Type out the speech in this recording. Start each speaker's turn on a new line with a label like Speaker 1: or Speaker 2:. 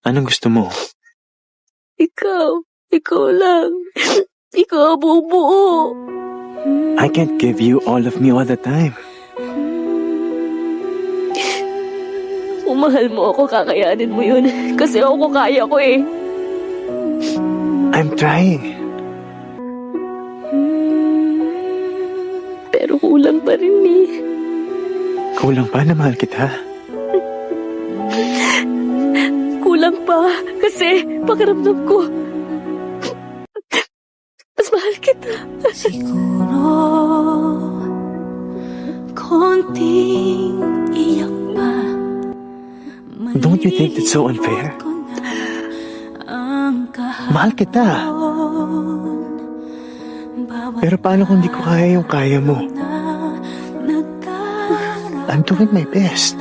Speaker 1: Anong gusto mo?
Speaker 2: Ikaw lang. Ikaw ang bubuo.
Speaker 1: I can't give you all of me all the time.
Speaker 2: Kung mahal mo ako, kakayanin mo yun. Kasi ako kaya ko eh.
Speaker 1: I'm trying.
Speaker 2: Pero kulang pa rin eh.
Speaker 1: Kulang pa na mahal kita.
Speaker 2: Kulang pa. Kasi pakiramdam ko, mas mahal kita.
Speaker 3: Siguro konting iyak pa.
Speaker 1: Don't you think that's so unfair? Mahal kita. Pero paano kung di ko kaya yung kaya mo? I'm doing my best.